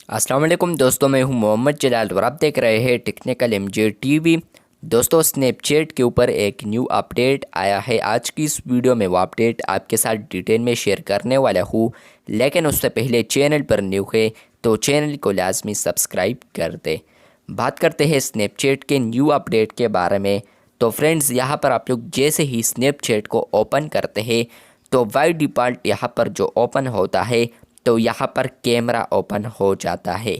अस्सलाम वालेकुम दोस्तों, मैं हूं मोहम्मद जलाल और आप देख रहे हैं टेक्निकल एमजे टीवी। दोस्तों, स्नैपचैट के ऊपर एक न्यू अपडेट आया है। आज की इस वीडियो में वो अपडेट आपके साथ डिटेल में शेयर करने वाला हूं, लेकिन उससे पहले चैनल पर न्यू है तो चैनल को लाजमी सब्सक्राइब कर दे। बात करते हैं स्नैपचैट के न्यू अपडेट के बारे में। तो फ्रेंड्स, यहाँ पर आप लोग जैसे ही स्नैपचैट को ओपन करते हैं तो बाय डिफ़ॉल्ट यहाँ पर जो ओपन होता है तो यहाँ पर कैमरा ओपन हो जाता है।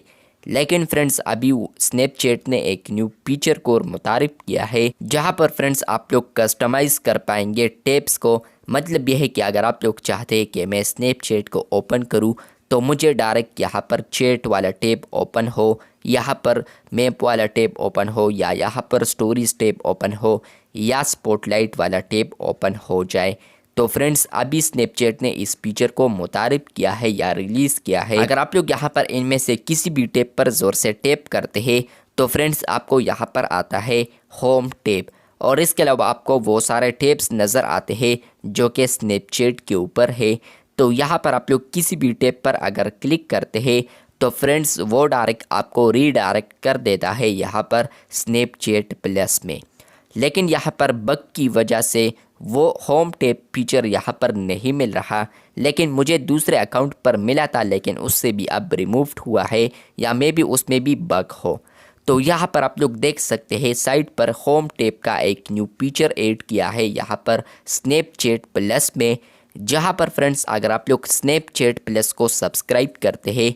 लेकिन फ्रेंड्स, अभी स्नैपचैट ने एक न्यू फीचर को मुतारिफ किया है, जहाँ पर फ्रेंड्स आप लोग कस्टमाइज़ कर पाएंगे टैब्स को। मतलब यह है कि अगर आप लोग चाहते हैं कि मैं स्नैपचैट को ओपन करूँ तो मुझे डायरेक्ट यहाँ पर चैट वाला टैब ओपन हो, यहाँ पर मैप वाला टैब ओपन हो, या यहाँ पर स्टोरीज टैब ओपन हो, या स्पॉटलाइट वाला टैब ओपन हो जाए। तो फ्रेंड्स, अभी स्नैपचैट ने इस फीचर को मुतारिफ किया है या रिलीज़ किया है। अगर आप लोग यहाँ पर इनमें से किसी भी टैब पर ज़ोर से टैप करते हैं तो फ्रेंड्स आपको यहाँ पर आता है होम टैब, और इसके अलावा आपको वो सारे टैब्स नज़र आते हैं जो कि स्नैपचैट के ऊपर है। तो यहाँ पर आप लोग किसी भी टैब पर अगर क्लिक करते हैं तो फ्रेंड्स वो डायरेक्ट आपको रीडायरेक्ट कर देता है यहाँ पर स्नैपचैट प्लस में। लेकिन यहाँ पर बग की वजह से वो होम टैब फीचर यहाँ पर नहीं मिल रहा, लेकिन मुझे दूसरे अकाउंट पर मिला था, लेकिन उससे भी अब रिमूव्ड हुआ है, या मे भी उसमें भी बग हो। तो यहाँ पर आप लोग देख सकते हैं साइट पर होम टैब का एक न्यू फीचर ऐड किया है यहाँ पर स्नैपचैट प्लस में। जहाँ पर फ्रेंड्स अगर आप लोग स्नैपचैट प्लस को सब्सक्राइब करते हैं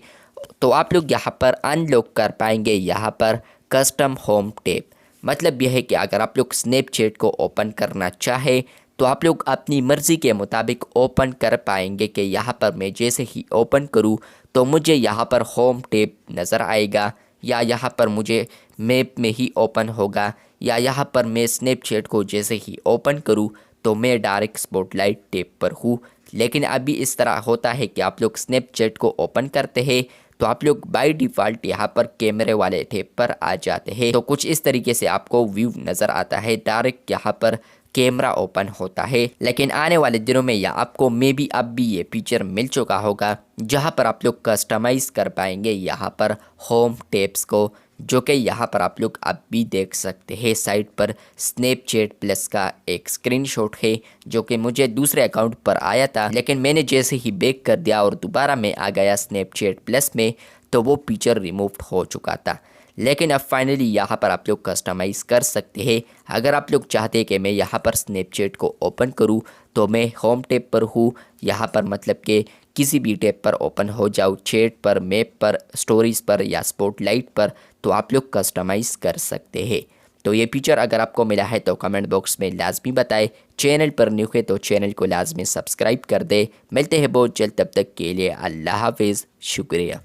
तो आप लोग यहाँ पर अनलॉक कर पाएंगे यहाँ पर कस्टम होम टैब। मतलब यह है कि अगर आप लोग स्नैपचैट को ओपन करना चाहे तो आप लोग अपनी मर्ज़ी के मुताबिक ओपन कर पाएंगे कि यहाँ पर मैं जैसे ही ओपन करूँ तो मुझे यहाँ पर होम टैब नज़र आएगा, या यहाँ पर मुझे मैप में ही ओपन होगा, या यहाँ पर मैं स्नैपचैट को जैसे ही ओपन करूँ तो मैं डायरेक्ट स्पॉटलाइट टैब पर हूँ। लेकिन अभी इस तरह होता है कि आप लोग स्नैपचैट को ओपन करते हैं तो आप लोग बाय डिफ़ॉल्ट यहाँ पर कैमरे वाले टैब पर आ जाते हैं। तो कुछ इस तरीके से आपको व्यू नज़र आता है, डायरेक्ट यहाँ पर कैमरा ओपन होता है। लेकिन आने वाले दिनों में या आपको मे बी अब भी ये फीचर मिल चुका होगा, जहाँ पर आप लोग कस्टमाइज़ कर पाएंगे यहाँ पर होम टैब्स को, जो कि यहाँ पर आप लोग अब भी देख सकते हैं। साइट पर स्नैपचैट प्लस का एक स्क्रीनशॉट है जो कि मुझे दूसरे अकाउंट पर आया था, लेकिन मैंने जैसे ही बैक कर दिया और दोबारा मैं आ गया स्नैपचैट प्लस में तो वो फीचर रिमूव हो चुका था। लेकिन अब फाइनली यहाँ पर आप लोग कस्टमाइज़ कर सकते हैं। अगर आप लोग चाहते हैं कि मैं यहाँ पर स्नैपचैट को ओपन करूँ तो मैं होम टैब पर हूँ, यहाँ पर मतलब कि किसी भी टैब पर ओपन हो जाऊँ, चैट पर, मैप पर, स्टोरीज़ पर या स्पॉटलाइट पर, तो आप लोग कस्टमाइज़ कर सकते हैं। तो ये फीचर अगर आपको मिला है तो कमेंट बॉक्स में लाजमी बताएं। चैनल पर न्यू है तो चैनल को लाजमी सब्सक्राइब कर दे। मिलते हैं बहुत जल्द, तब तक के लिए अल्लाह हाफिज़, शुक्रिया।